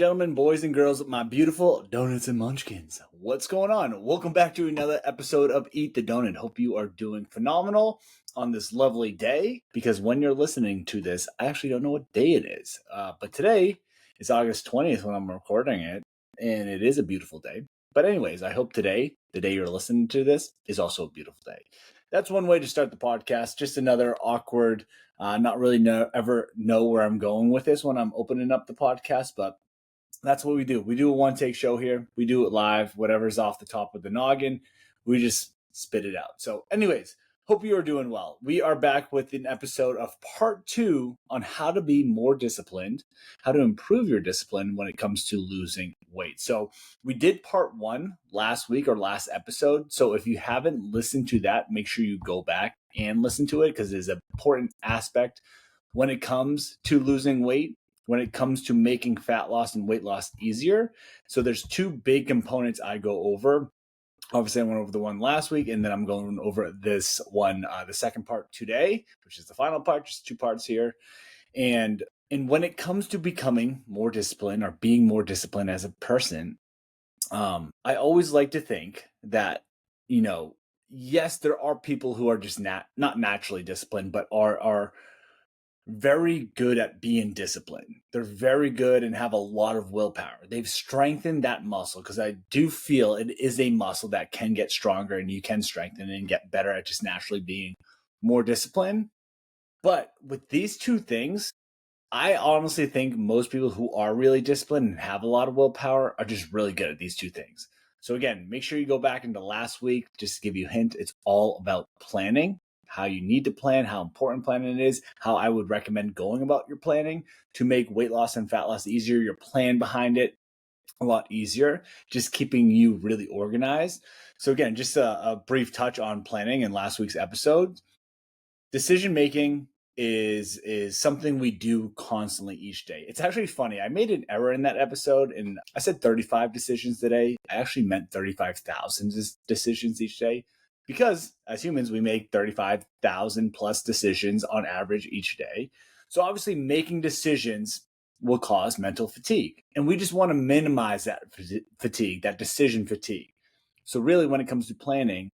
gentlemen, boys and girls, my beautiful donuts and munchkins. What's going on? Welcome back to another episode of Eat the Donut. Hope you are doing phenomenal on this lovely day, because when you're listening to this, I actually don't know what day it is. But today is August 20th when I'm recording it, and it is a beautiful day. But anyways, I hope today, the day you're listening to this, is also a beautiful day. That's one way to start the podcast. Just another awkward, not really ever know where I'm going with this when I'm opening up the podcast, but that's what we do. We do a one-take show here. We do it live. Whatever's off the top of the noggin, we just spit it out. So anyways, hope you are doing well. We are back with an episode of part 2 on how to be more disciplined, how to improve your discipline when it comes to losing weight. So we did part 1 last week or last episode. So if you haven't listened to that, make sure you go back and listen to it, because it is an important aspect when it comes to losing weight, when it comes to making fat loss and weight loss easier. So there's 2 big components I go over. Obviously, I went over the one last week, and then I'm going over this one, the second part today, which is the final part, just 2 parts here. And when it comes to becoming more disciplined or being more disciplined as a person, I always like to think that, yes, there are people who are just not naturally disciplined, but are very good at being disciplined. They're very good and have a lot of willpower. They've strengthened that muscle, because I do feel it is a muscle that can get stronger, and you can strengthen and get better at just naturally being more disciplined. But with these 2 things, I honestly think most people who are really disciplined and have a lot of willpower are just really good at these 2 things. So again, make sure you go back into last week, just to give you a hint. It's all about planning, how you need to plan, how important planning is, how I would recommend going about your planning to make weight loss and fat loss easier, your plan behind it a lot easier, just keeping you really organized. So again, just a brief touch on planning in last week's episode. Decision making is something we do constantly each day. It's actually funny. I made an error in that episode, and I said 35 decisions today. I actually meant 35,000 decisions each day, because as humans, we make 35,000 plus decisions on average each day. So obviously making decisions will cause mental fatigue, and we just want to minimize that fatigue, that decision fatigue. So really, when it comes to planning,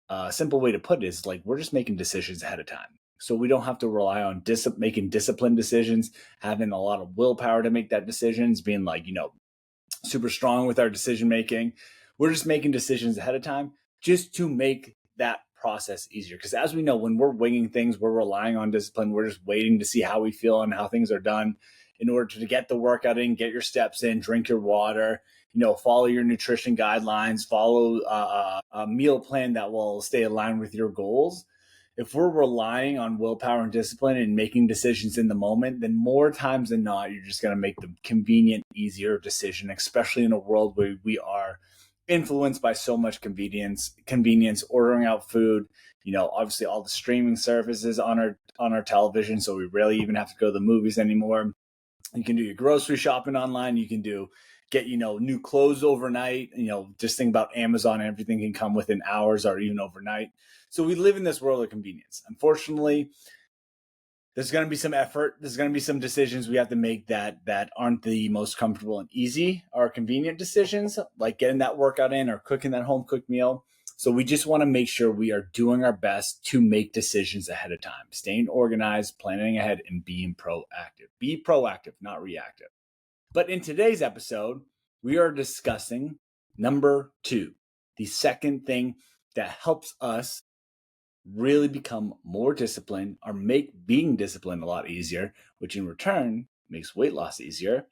a simple way to put it is like, we're just making decisions ahead of time. So we don't have to rely on making disciplined decisions, having a lot of willpower to make that decisions, being like, super strong with our decision making. We're just making decisions ahead of time just to make that process easier. Because as we know, when we're winging things, we're relying on discipline. We're just waiting to see how we feel and how things are done in order to get the workout in, get your steps in, drink your water, follow your nutrition guidelines, follow a meal plan that will stay aligned with your goals. If we're relying on willpower and discipline and making decisions in the moment, then more times than not, you're just going to make the convenient, easier decision, especially in a world where we are influenced by so much convenience, ordering out food, obviously all the streaming services on our television. So we rarely even have to go to the movies anymore. You can do your grocery shopping online. You can get new clothes overnight. Just think about Amazon. Everything can come within hours or even overnight. So we live in this world of convenience. Unfortunately, there's going to be some effort. There's going to be some decisions we have to make that aren't the most comfortable and easy or convenient decisions, like getting that workout in or cooking that home cooked meal. So we just want to make sure we are doing our best to make decisions ahead of time, staying organized, planning ahead, and being proactive. Be proactive, not reactive. But in today's episode, we are discussing number 2, the second thing that helps us really become more disciplined or make being disciplined a lot easier, which in return makes weight loss easier.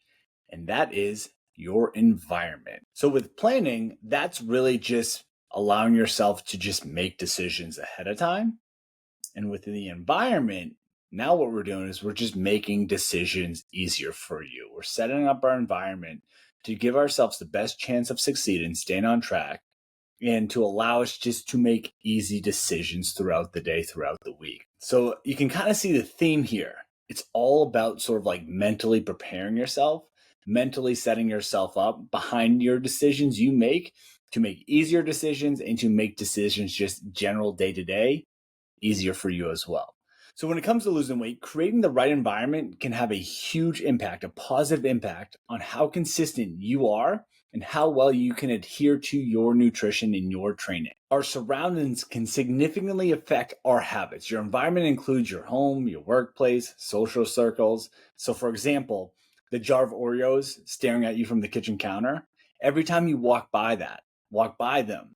And that is your environment. So with planning, that's really just allowing yourself to just make decisions ahead of time. And within the environment, now what we're doing is we're just making decisions easier for you. We're setting up our environment to give ourselves the best chance of succeeding, staying on track, and to allow us just to make easy decisions throughout the day, throughout the week. So you can kind of see the theme here. It's all about sort of like mentally preparing yourself, mentally setting yourself up behind your decisions you make to make easier decisions and to make decisions just general day to day easier for you as well. So when it comes to losing weight, creating the right environment can have a huge impact, a positive impact on how consistent you are and how well you can adhere to your nutrition in your training. Our surroundings can significantly affect our habits. Your environment includes your home, your workplace, social circles. So for example, the jar of Oreos staring at you from the kitchen counter, every time you walk by them,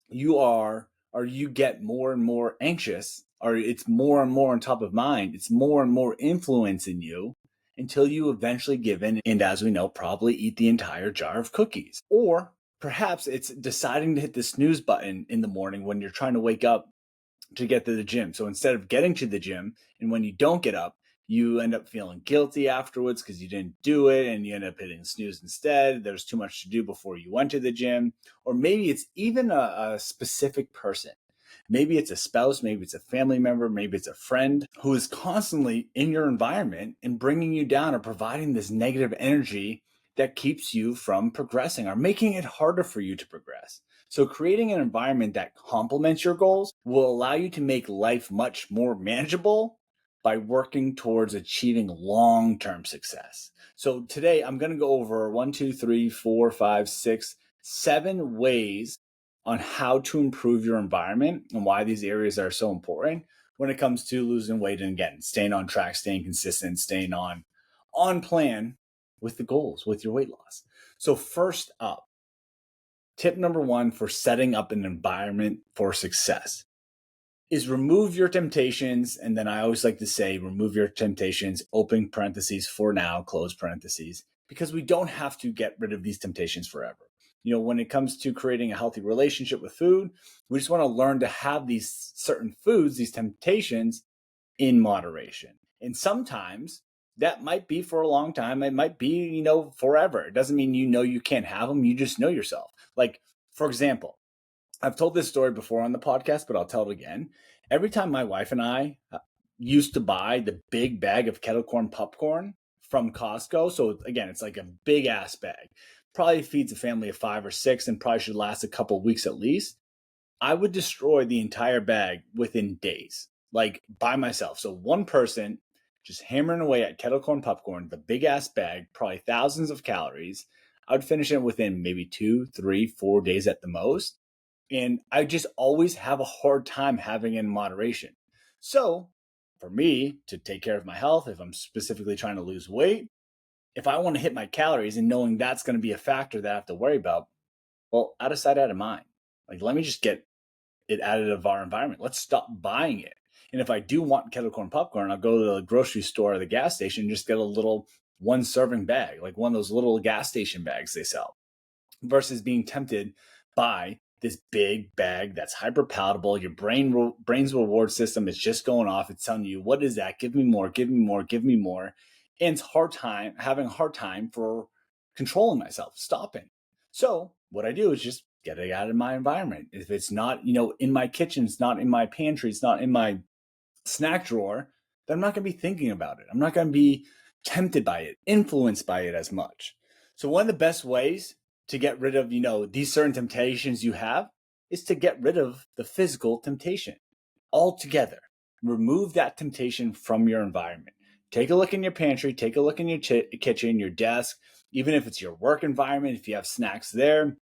you are or you get more and more anxious, or it's more and more on top of mind, it's more and more influence in you until you eventually give in and, as we know, probably eat the entire jar of cookies. Or perhaps it's deciding to hit the snooze button in the morning when you're trying to wake up to get to the gym. So instead of getting to the gym, and when you don't get up, you end up feeling guilty afterwards because you didn't do it and you end up hitting snooze instead. There's too much to do before you went to the gym. Or maybe it's even a specific person. Maybe it's a spouse, maybe it's a family member, maybe it's a friend who is constantly in your environment and bringing you down or providing this negative energy that keeps you from progressing or making it harder for you to progress. So creating an environment that complements your goals will allow you to make life much more manageable by working towards achieving long-term success. So today I'm going to go over 7 ways on how to improve your environment and why these areas are so important when it comes to losing weight and, again, staying on track, staying consistent, staying on plan with the goals, with your weight loss. So first up, tip number 1 for setting up an environment for success is remove your temptations. And then I always like to say, remove your temptations, open parentheses for now, close parentheses, because we don't have to get rid of these temptations forever. When it comes to creating a healthy relationship with food, we just want to learn to have these certain foods, these temptations, in moderation. And sometimes that might be for a long time. It might be, forever. It doesn't mean you can't have them. You just know yourself. Like, for example, I've told this story before on the podcast, but I'll tell it again. Every time my wife and I used to buy the big bag of kettle corn popcorn from Costco. So again, it's like a big ass bag. Probably feeds a family of 5 or 6 and probably should last a couple of weeks at least. I would destroy the entire bag within days, like by myself. So one person just hammering away at kettle corn popcorn, the big ass bag, probably thousands of calories. I would finish it within maybe 2, 3, 4 days at the most. And I just always have a hard time having it in moderation. So for me to take care of my health, if I'm specifically trying to lose weight, if I want to hit my calories and knowing that's going to be a factor that I have to worry about, well, out of sight, out of mind. Like, let me just get it out of our environment. Let's stop buying it. And if I do want kettle corn popcorn, I'll go to the grocery store or the gas station and just get a little 1 serving bag, like one of those little gas station bags they sell, versus being tempted by this big bag that's hyper palatable. Your brain's reward system is just going off. It's telling you, what is that? Give me more, give me more, give me more. And it's having a hard time for controlling myself, stopping. So what I do is just get it out of my environment. If it's not, in my kitchen, it's not in my pantry, it's not in my snack drawer, then I'm not going to be thinking about it. I'm not going to be tempted by it, influenced by it as much. So one of the best ways to get rid of, these certain temptations you have is to get rid of the physical temptation altogether. Remove that temptation from your environment. Take a look in your pantry, take a look in your kitchen, your desk, even if it's your work environment, if you have snacks there,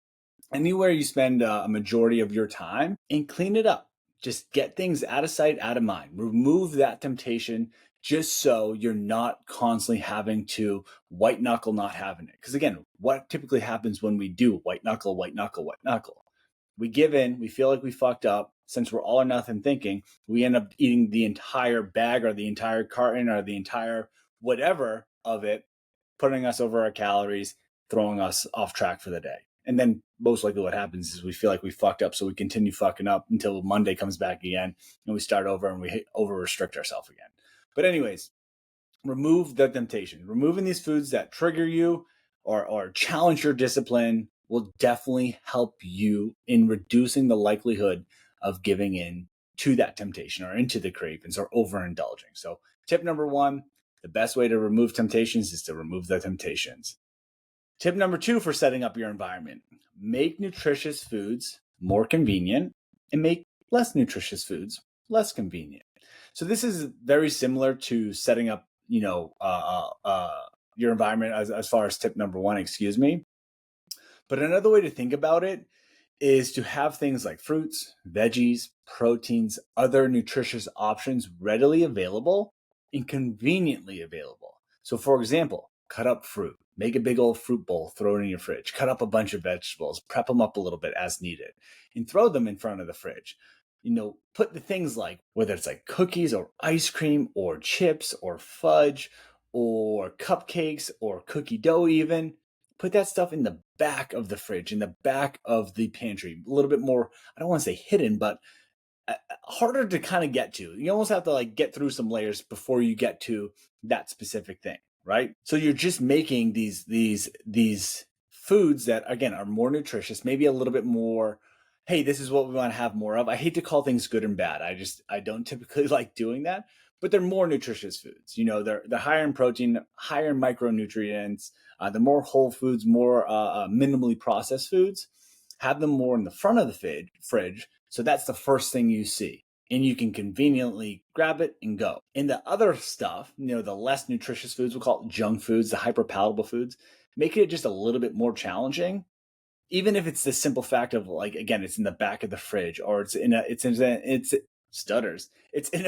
anywhere you spend a majority of your time, and clean it up. Just get things out of sight, out of mind. Remove that temptation just so you're not constantly having to white knuckle not having it. Because again, what typically happens when we do white knuckle, white knuckle, white knuckle? We give in, we feel like we fucked up. Since we're all or nothing thinking, we end up eating the entire bag or the entire carton or the entire whatever of it, putting us over our calories, throwing us off track for the day. And then most likely what happens is we feel like we fucked up, so we continue fucking up until Monday comes back again and we start over and we over restrict ourselves again. But anyways, remove the temptation. Removing these foods that trigger you or challenge your discipline will definitely help you in reducing the likelihood of giving in to that temptation or into the cravings or overindulging. So tip number 1, the best way to remove temptations is to remove the temptations. Tip number 2 for setting up your environment: make nutritious foods more convenient and make less nutritious foods less convenient. So this is very similar to setting up, your environment as far as tip number one, excuse me. But another way to think about it is to have things like fruits, veggies, proteins, other nutritious options readily available and conveniently available. So, for example, cut up fruit, make a big old fruit bowl, throw it in your fridge, cut up a bunch of vegetables, prep them up a little bit as needed, and throw them in front of the fridge. Put the things like whether it's like cookies or ice cream or chips or fudge or cupcakes or cookie dough, even put that stuff in the back of the fridge, in the back of the pantry, a little bit more, I don't want to say hidden, but harder to kind of get to. You almost have to like get through some layers before you get to that specific thing, right? So you're just making these foods that again are more nutritious, maybe a little bit more, hey, this is what we want to have more of. I hate to call things good and bad. I don't typically like doing that, but they're more nutritious foods. They're higher in protein, higher in micronutrients, the more whole foods, more minimally processed foods. Have them more in the front of the fridge. So that's the first thing you see. And you can conveniently grab it and go. And the other stuff, the less nutritious foods, we'll call it junk foods, the hyper palatable foods, make it just a little bit more challenging. Even if it's the simple fact of like, again, it's in the back of the fridge or it's in a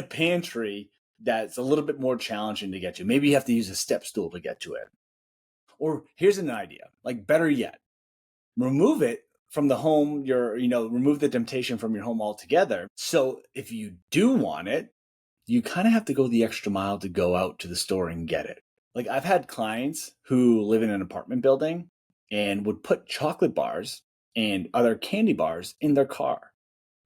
pantry that's a little bit more challenging to get to. Maybe you have to use a step stool to get to it. Or here's an idea, like better yet, remove it from the home, remove the temptation from your home altogether. So if you do want it, you kind of have to go the extra mile to go out to the store and get it. Like I've had clients who live in an apartment building and would put chocolate bars and other candy bars in their car.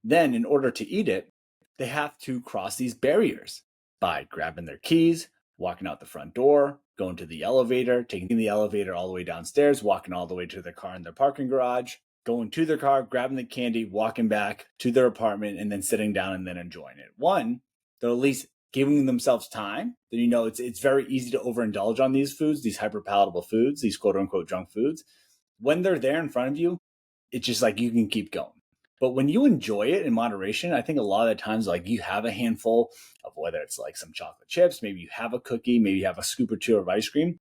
Then in order to eat it, they have to cross these barriers by grabbing their keys, walking out the front door, going to the elevator, taking the elevator all the way downstairs, walking all the way to their car in their parking garage, going to their car, grabbing the candy, walking back to their apartment, and then sitting down and then enjoying it. One, they're at least giving themselves time. It's very easy to overindulge on these foods, these hyperpalatable foods, these quote unquote junk foods. When they're there in front of you, it's just like you can keep going. But when you enjoy it in moderation, I think a lot of the times, like you have a handful of whether it's like some chocolate chips, maybe you have a cookie, maybe you have a scoop or two of ice cream,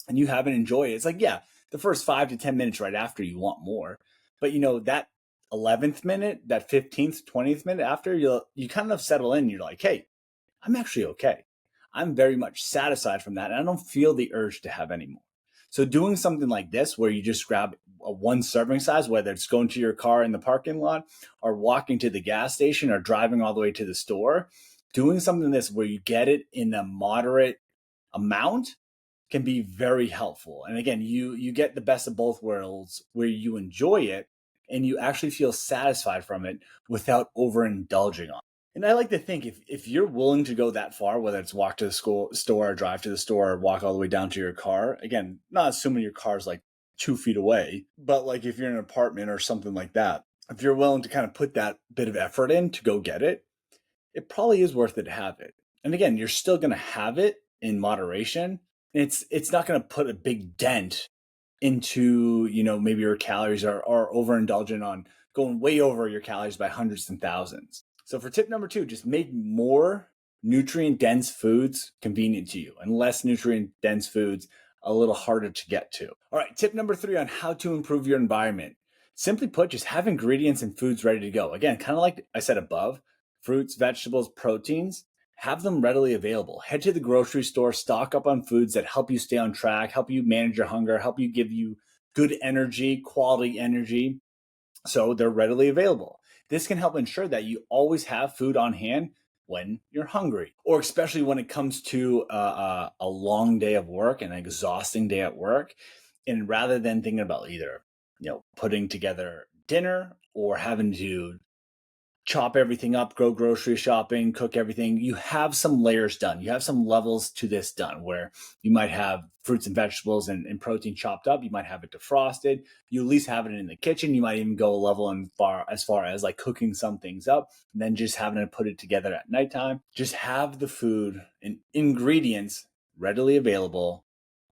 and you have it enjoy it. It's like, yeah, the first 5 to 10 minutes right after you want more. But that 11th minute, that 15th, 20th minute after, you kind of settle in. You're like, hey, I'm actually okay. I'm very much satisfied from that. And I don't feel the urge to have any more. So doing something like this, where you just grab a one serving size, whether it's going to your car in the parking lot or walking to the gas station or driving all the way to the store, doing something like this where you get it in a moderate amount can be very helpful. And again, you get the best of both worlds where you enjoy it and you actually feel satisfied from it without overindulging on it. And I like to think if you're willing to go that far, whether it's walk to the store, drive to the store, or walk all the way down to your car, again, not assuming your car's like 2 feet away, but like if you're in an apartment or something like that, if you're willing to kind of put that bit of effort in to go get it, it probably is worth it to have it. And again, you're still going to have it in moderation. And it's not going to put a big dent into, maybe your calories are overindulgent on going way over your calories by hundreds and thousands. So for tip number 2, just make more nutrient dense foods convenient to you and less nutrient dense foods a little harder to get to. All right, tip number 3 on how to improve your environment. Simply put, just have ingredients and foods ready to go. Again, kind of like I said above, fruits, vegetables, proteins, have them readily available. Head to the grocery store, stock up on foods that help you stay on track, help you manage your hunger, help you give you good energy, quality energy. So they're readily available. This can help ensure that you always have food on hand when you're hungry, or especially when it comes to a long day of work, an exhausting day at work. And rather than thinking about either, putting together dinner or having to chop everything up, go grocery shopping, cook everything, you have some layers done. You have some levels to this done where you might have fruits and vegetables and protein chopped up. You might have it defrosted. You at least have it in the kitchen. You might even go a level as far as like cooking some things up and then just having to put it together at nighttime. Just have the food and ingredients readily available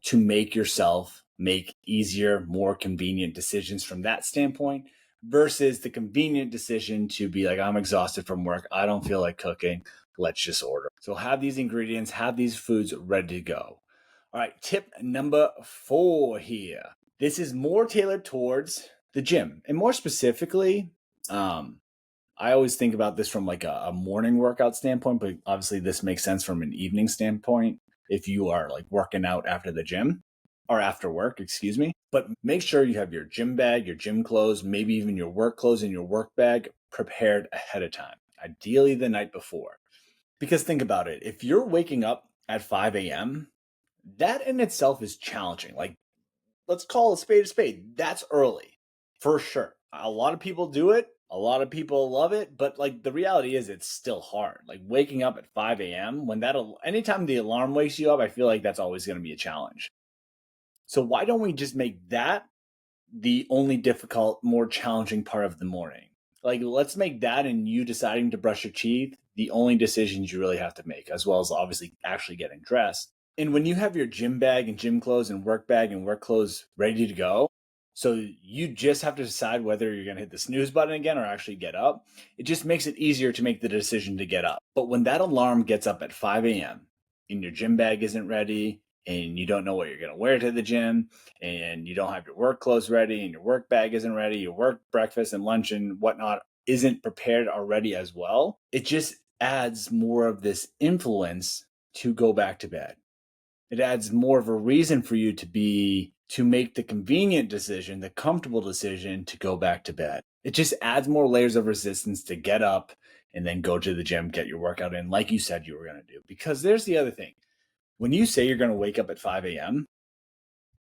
to make yourself make easier, more convenient decisions from that standpoint, versus the convenient decision to be like, I'm exhausted from work, I don't feel like cooking. let's just order. So have these ingredients, have these foods ready to go. All right, tip number 4 here. This is more tailored towards the gym, and more specifically, I always think about this from like a morning workout standpoint, but obviously this makes sense from an evening standpoint if you are like working out after the gym or after work, excuse me. But make sure you have your gym bag, your gym clothes, maybe even your work clothes and your work bag prepared ahead of time, ideally the night before. Because think about it, if you're waking up at 5 a.m., that in itself is challenging. Like, let's call a spade a spade. That's early for sure. A lot of people do it. A lot of people love it, but like the reality is it's still hard. Like waking up at 5 a.m. when anytime the alarm wakes you up, I feel like that's always going to be a challenge. So why don't we just make that the only difficult, more challenging part of the morning? Like, let's make that and you deciding to brush your teeth the only decisions you really have to make, as well as obviously actually getting dressed. And when you have your gym bag and gym clothes and work clothes ready to go, so you just have to decide whether you're going to hit the snooze button again or actually get up. It just makes it easier to make the decision to get up. But when that alarm gets up at 5 a.m. and your gym bag isn't ready and you don't know what you're going to wear to the gym and you don't have your work clothes ready and your work bag isn't ready, your work breakfast and lunch and whatnot isn't prepared already as well, it just adds more of this influence to go back to bed. It adds more of a reason for you to make the convenient decision, the comfortable decision to go back to bed. It just adds more layers of resistance to get up and then go to the gym, get your workout in like you said you were going to do. Because there's the other thing. When you say you're going to wake up at 5 a.m.,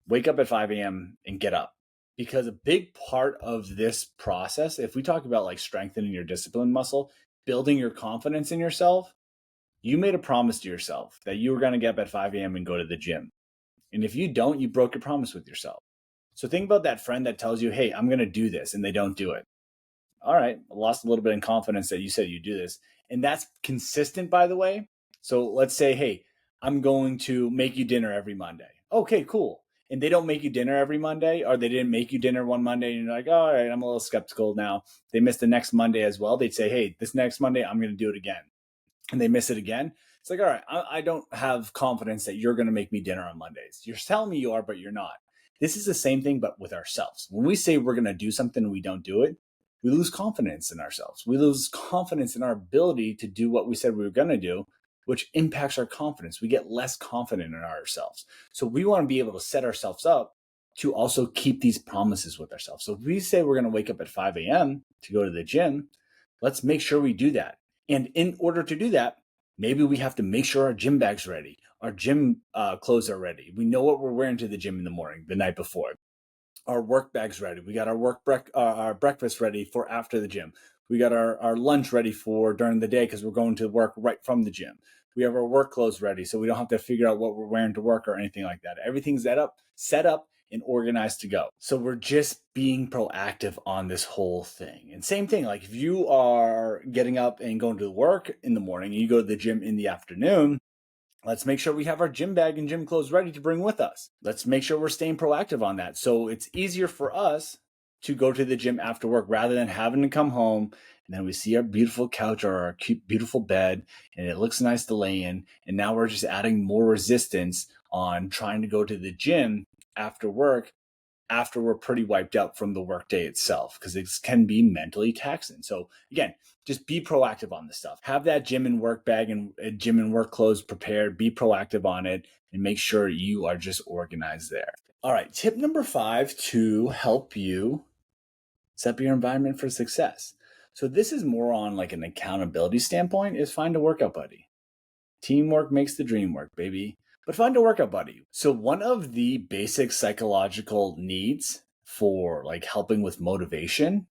wake up at 5 a.m. and get up. Because a big part of this process, if we talk about like strengthening your discipline muscle, building your confidence in yourself, you made a promise to yourself that you were going to get up at 5 a.m. and go to the gym. And if you don't, you broke your promise with yourself. So think about that friend that tells you, hey, I'm going to do this, and they don't do it. All right, I lost a little bit in confidence that you said you do this. And that's consistent, by the way. So let's say, hey, I'm going to make you dinner every Monday. Okay, cool. And they don't make you dinner every Monday, or they didn't make you dinner one Monday, and you're like, all right, I'm a little skeptical now. They missed the next Monday as well. They'd say, hey, this next Monday, I'm going to do it again. And they miss it again. It's like, all right, I don't have confidence that you're going to make me dinner on Mondays. You're telling me you are, but you're not. This is the same thing, but with ourselves. When we say we're going to do something and we don't do it, we lose confidence in ourselves. We lose confidence in our ability to do what we said we were going to do, which impacts our confidence. We get less confident in ourselves. So we want to be able to set ourselves up to also keep these promises with ourselves. So if we say we're going to wake up at 5 a.m. to go to the gym, let's make sure we do that. And in order to do that, maybe we have to make sure our gym bag's ready, our gym clothes are ready. We know what we're wearing to the gym in the morning, the night before. Our work bag's ready. We got our breakfast ready for after the gym. We got our lunch ready for during the day because we're going to work right from the gym. We have our work clothes ready so we don't have to figure out what we're wearing to work or anything like that. Everything's set up and organized to go. So we're just being proactive on this whole thing. And same thing, like if you are getting up and going to work in the morning and you go to the gym in the afternoon, let's make sure we have our gym bag and gym clothes ready to bring with us. Let's make sure we're staying proactive on that. So it's easier for us to go to the gym after work rather than having to come home and then we see our beautiful couch or our cute, beautiful bed and it looks nice to lay in. And now we're just adding more resistance on trying to go to the gym after work after we're pretty wiped out from the workday itself, because it can be mentally taxing. So again, just be proactive on this stuff. Have that gym and work bag and gym and work clothes prepared. Be proactive on it and make sure you are just organized there. All right, tip number 5 to help you set up your environment for success. So this is more on like an accountability standpoint, is find a workout buddy. Teamwork makes the dream work, baby. But find a workout buddy. So one of the basic psychological needs for like helping with motivation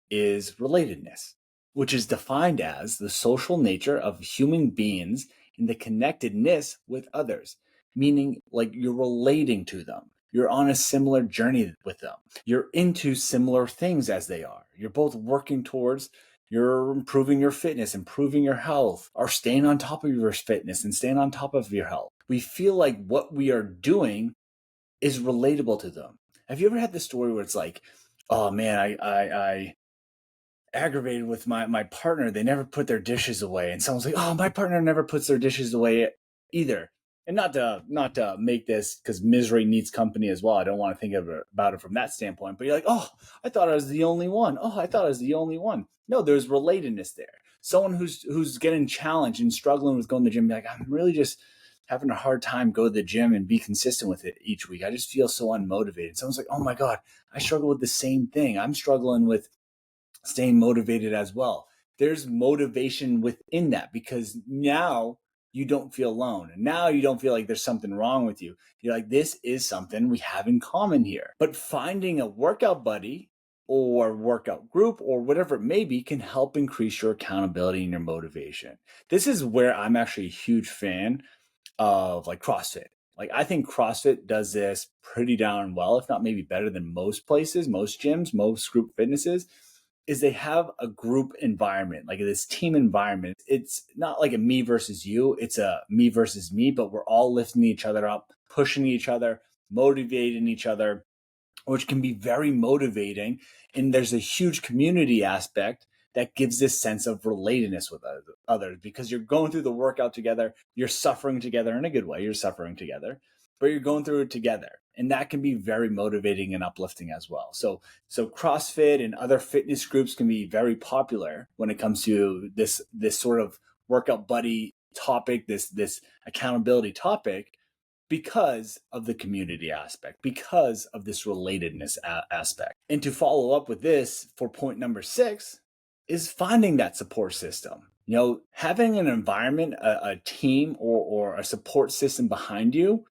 is relatedness, which is defined as the social nature of human beings and the connectedness with others, meaning like you're relating to them. You're on a similar journey with them. You're into similar things as they are. You're both working towards you're improving your fitness, improving your health, or staying on top of your fitness and staying on top of your health. We feel like what we are doing is relatable to them. Have you ever had this story where it's like, oh man, aggravated with my partner. They never put their dishes away. And someone's like, oh, my partner never puts their dishes away either. And not to make this, because misery needs company as well. I don't want to think about it from that standpoint. But you're like, oh, I thought I was the only one. Oh, I thought I was the only one. No, there's relatedness there. Someone who's getting challenged and struggling with going to the gym, be like, I'm really just having a hard time go to the gym and be consistent with it each week. I just feel so unmotivated. Someone's like, oh my God, I struggle with the same thing. I'm struggling with staying motivated as well. There's motivation within that, because now you don't feel alone. And now you don't feel like there's something wrong with you. You're like, this is something we have in common here. But finding a workout buddy or workout group or whatever it may be can help increase your accountability and your motivation. This is where I'm actually a huge fan of like CrossFit. Like, I think CrossFit does this pretty darn well, if not maybe better than most places, most gyms, most group fitnesses, is they have a group environment, like this team environment. It's not like a me versus you, it's a me versus me, but we're all lifting each other up, pushing each other, motivating each other, which can be very motivating. And there's a huge community aspect that gives this sense of relatedness with others, because you're going through the workout together, you're suffering together in a good way, you're suffering together, but you're going through it together. And that can be very motivating and uplifting as well. So CrossFit and other fitness groups can be very popular when it comes to this sort of workout buddy topic, this accountability topic, because of the community aspect, because of this relatedness aspect. And to follow up with this for point number 6 is finding that support system. Having an environment, a team, or a support system behind you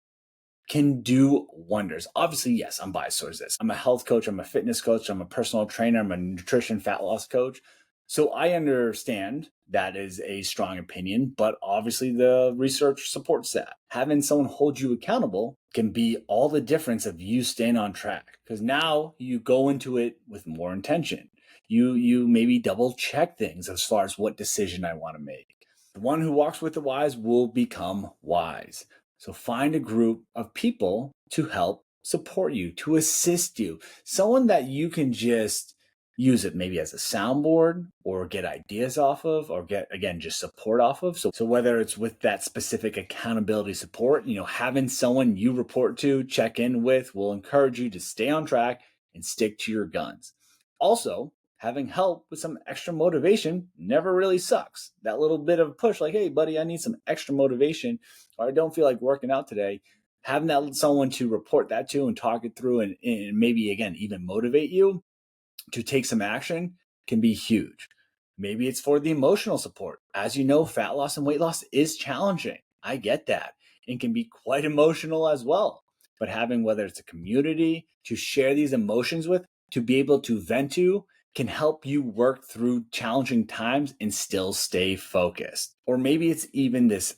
can do wonders. Obviously, yes, I'm biased towards this. I'm a health coach, I'm a fitness coach, I'm a personal trainer, I'm a nutrition fat loss coach. So I understand that is a strong opinion, but obviously the research supports that. Having someone hold you accountable can be all the difference of you staying on track, because now you go into it with more intention. You maybe double check things as far as what decision I want to make. The one who walks with the wise will become wise. So find a group of people to help support you, to assist you, someone that you can just use it maybe as a soundboard or get ideas off of, or get, again, just support off of. So whether it's with that specific accountability support, having someone you report to, check in with, will encourage you to stay on track and stick to your guns. Also, having help with some extra motivation never really sucks. That little bit of push, like, hey, buddy, I need some extra motivation, or I don't feel like working out today. Having that someone to report that to and talk it through, and maybe, again, even motivate you to take some action, can be huge. Maybe it's for the emotional support. As you know, fat loss and weight loss is challenging. I get that. It can be quite emotional as well. But having, whether it's a community to share these emotions with, to be able to vent to, can help you work through challenging times and still stay focused. Or maybe it's even this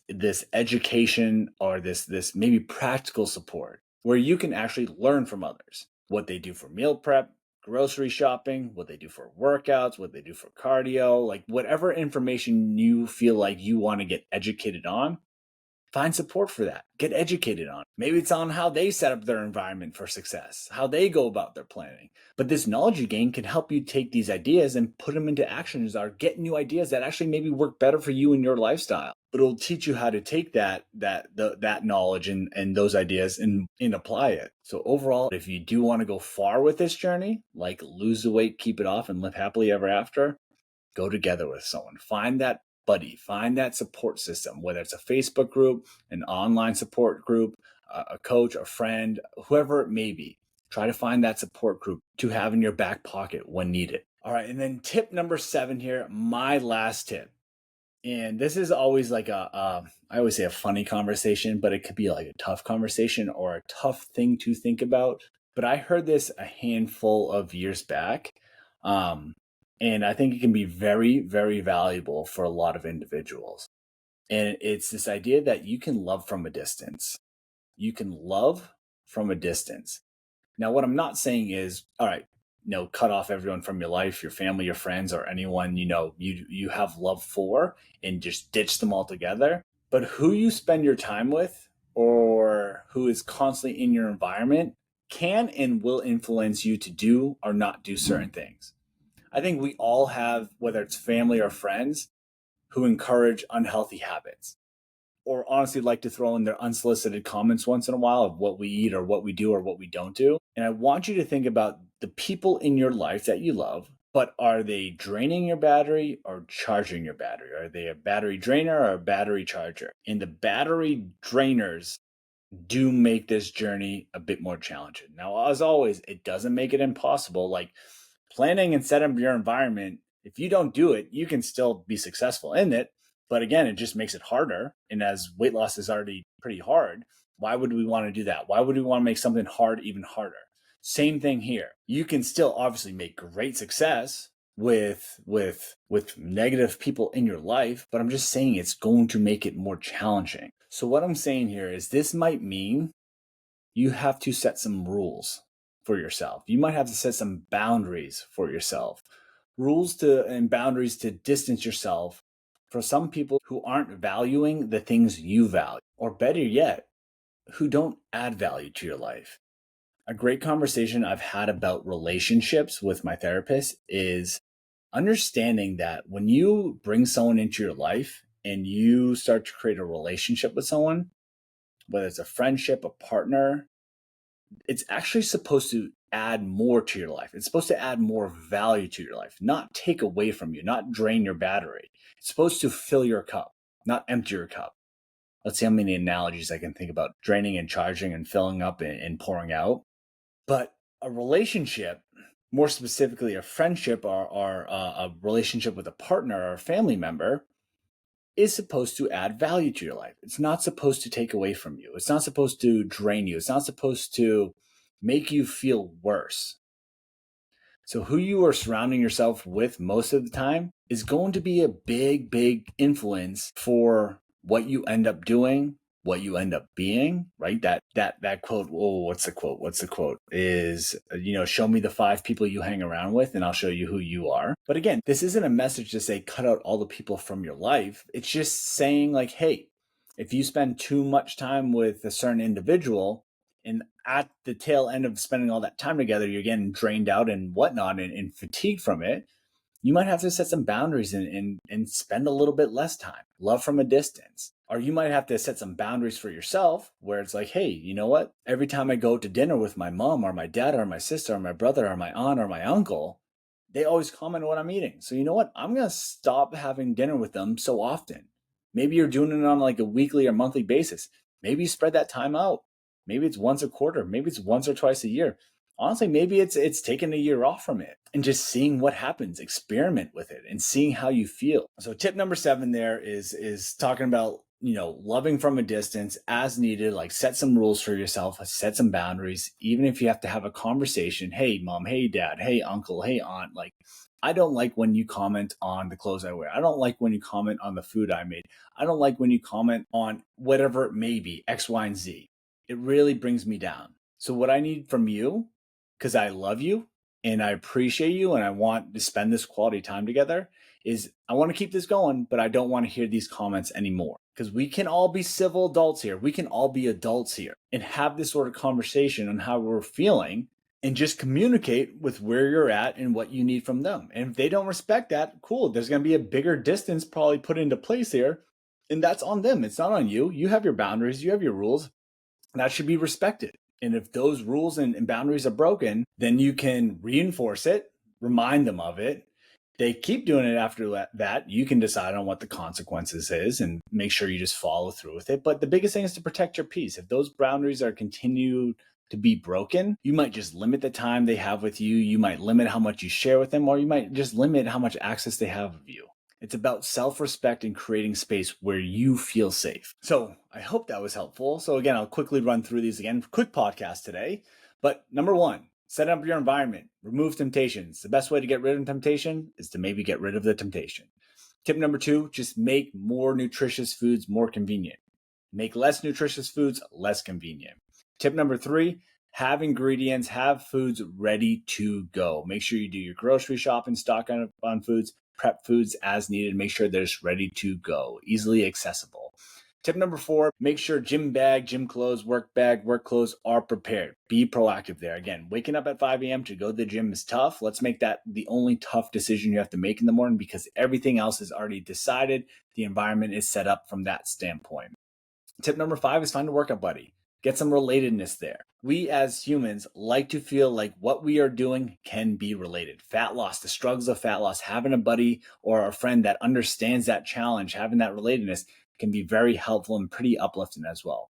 education, or this maybe practical support, where you can actually learn from others, what they do for meal prep, grocery shopping, what they do for workouts, what they do for cardio, like whatever information you feel like you want to get educated on. Find support for that. Get educated on it. Maybe it's on how they set up their environment for success, how they go about their planning. But this knowledge you gain can help you take these ideas and put them into actions, or get new ideas that actually maybe work better for you and your lifestyle. But it'll teach you how to take that knowledge and those ideas and apply it. So overall, if you do want to go far with this journey, like lose the weight, keep it off, and live happily ever after, go together with someone. Find that buddy, find that support system, whether it's a Facebook group, an online support group, a coach, a friend, whoever it may be. Try to find that support group to have in your back pocket when needed. All right. And then tip number 7 here, my last tip. And this is always like I always say a funny conversation, but it could be like a tough conversation or a tough thing to think about. But I heard this a handful of years back. And I think it can be very, very valuable for a lot of individuals. And it's this idea that you can love from a distance. You can love from a distance. Now, what I'm not saying is, all right, cut off everyone from your life, your family, your friends, or anyone, you have love for, and just ditch them altogether. But who you spend your time with, or who is constantly in your environment, can and will influence you to do or not do certain things. I think we all have, whether it's family or friends, who encourage unhealthy habits or honestly like to throw in their unsolicited comments once in a while of what we eat or what we do or what we don't do. And I want you to think about the people in your life that you love, but are they draining your battery or charging your battery? Are they a battery drainer or a battery charger? And the battery drainers do make this journey a bit more challenging. Now, as always, it doesn't make it impossible. Like planning and setting up your environment, if you don't do it, you can still be successful in it. But again, it just makes it harder. And as weight loss is already pretty hard, why would we want to do that? Why would we want to make something hard even harder? Same thing here. You can still obviously make great success with negative people in your life, but I'm just saying it's going to make it more challenging. So what I'm saying here is this might mean you have to set some rules for yourself. You might have to set some boundaries for yourself. Rules and boundaries to distance yourself from some people who aren't valuing the things you value, or better yet, who don't add value to your life. A great conversation I've had about relationships with my therapist is understanding that when you bring someone into your life and you start to create a relationship with someone, whether it's a friendship, a partner, it's actually supposed to add more to your life. It's supposed to add more value to your life, not take away from you, not drain your battery. It's supposed to fill your cup, not empty your cup. Let's see how many analogies I can think about draining and charging and filling up and pouring out. But a relationship, more specifically a friendship or a relationship with a partner or a family member, is supposed to add value to your life. It's not supposed to take away from you. It's not supposed to drain you. It's not supposed to make you feel worse. So who you are surrounding yourself with most of the time is going to be a big influence for what you end up doing, what you end up being, right? That quote, oh, what's the quote? What's the quote? Is, show me the 5 people you hang around with and I'll show you who you are. But again, this isn't a message to say cut out all the people from your life. It's just saying like, hey, if you spend too much time with a certain individual, and at the tail end of spending all that time together, you're getting drained out and whatnot and fatigued from it, you might have to set some boundaries and spend a little bit less time. Love from a distance. Or you might have to set some boundaries for yourself where it's like, hey, you know what? Every time I go to dinner with my mom or my dad or my sister or my brother or my aunt or my uncle, they always comment on what I'm eating. So you know what? I'm going to stop having dinner with them so often. Maybe you're doing it on like a weekly or monthly basis. Maybe you spread that time out. Maybe it's once a quarter. Maybe it's once or twice a year. Honestly, maybe it's taking a year off from it and just seeing what happens. Experiment with it and seeing how you feel. So tip number 7 there is talking about, loving from a distance as needed. Like set some rules for yourself, set some boundaries, even if you have to have a conversation. Hey, mom, hey, dad, hey, uncle, hey, aunt, like, I don't like when you comment on the clothes I wear. I don't like when you comment on the food I made. I don't like when you comment on whatever it may be, X, Y, and Z. It really brings me down. So what I need from you, because I love you and I appreciate you and I want to spend this quality time together, is I want to keep this going, but I don't want to hear these comments anymore. Because we can all be civil adults here. We can all be adults here and have this sort of conversation on how we're feeling and just communicate with where you're at and what you need from them. And if they don't respect that, cool. There's going to be a bigger distance probably put into place here. And that's on them. It's not on you. You have your boundaries. You have your rules. That should be respected. And if those rules and boundaries are broken, then you can reinforce it, remind them of it. They keep doing it after that. You can decide on what the consequences is and make sure you just follow through with it. But the biggest thing is to protect your peace. If those boundaries are continued to be broken, you might just limit the time they have with you. You might limit how much you share with them, or you might just limit how much access they have of you. It's about self-respect and creating space where you feel safe. So I hope that was helpful. So again, I'll quickly run through these again. Quick podcast today. But number 1, set up your environment. Remove temptations. The best way to get rid of temptation is to maybe get rid of the temptation. Tip number 2, just make more nutritious foods more convenient. Make less nutritious foods less convenient. Tip number 3, have ingredients, have foods ready to go. Make sure you do your grocery shopping, stock on foods, prep foods as needed. Make sure they're just ready to go, easily accessible. Tip number 4, make sure gym bag, gym clothes, work bag, work clothes are prepared. Be proactive there. Again, waking up at 5 a.m. to go to the gym is tough. Let's make that the only tough decision you have to make in the morning because everything else is already decided. The environment is set up from that standpoint. Tip number 5 is find a workout buddy. Get some relatedness there. We as humans like to feel like what we are doing can be related. Fat loss, the struggles of fat loss, having a buddy or a friend that understands that challenge, having that relatedness can be very helpful and pretty uplifting as well.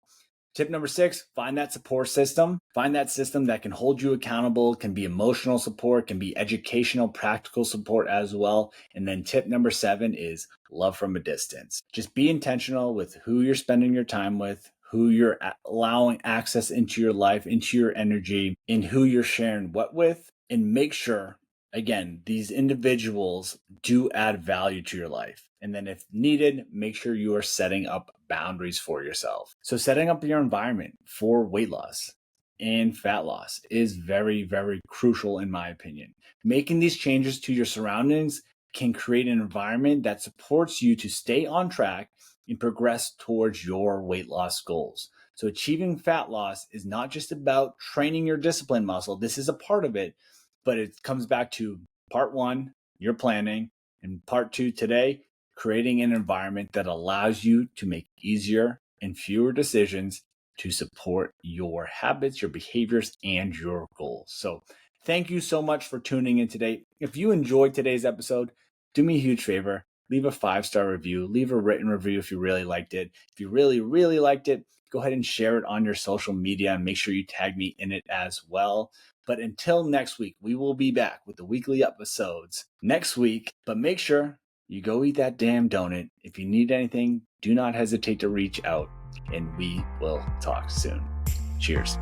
Tip number 6, find that support system. Find that system that can hold you accountable, can be emotional support, can be educational, practical support as well. And then tip number 7 is love from a distance. Just be intentional with who you're spending your time with, who you're allowing access into your life, into your energy, and who you're sharing what with, and make sure, again, these individuals do add value to your life. And then if needed, make sure you are setting up boundaries for yourself. So setting up your environment for weight loss and fat loss is very, very crucial in my opinion. Making these changes to your surroundings can create an environment that supports you to stay on track and progress towards your weight loss goals. So achieving fat loss is not just about training your discipline muscle. This is a part of it, but it comes back to part 1, your planning, and part 2 today, creating an environment that allows you to make easier and fewer decisions to support your habits, your behaviors, and your goals. So thank you so much for tuning in today. If you enjoyed today's episode, do me a huge favor. Leave a 5-star review. Leave a written review if you really liked it. If you really, really liked it, go ahead and share it on your social media and make sure you tag me in it as well. But until next week, we will be back with the weekly episodes next week. But make sure you go eat that damn donut. If you need anything, do not hesitate to reach out, and we will talk soon. Cheers.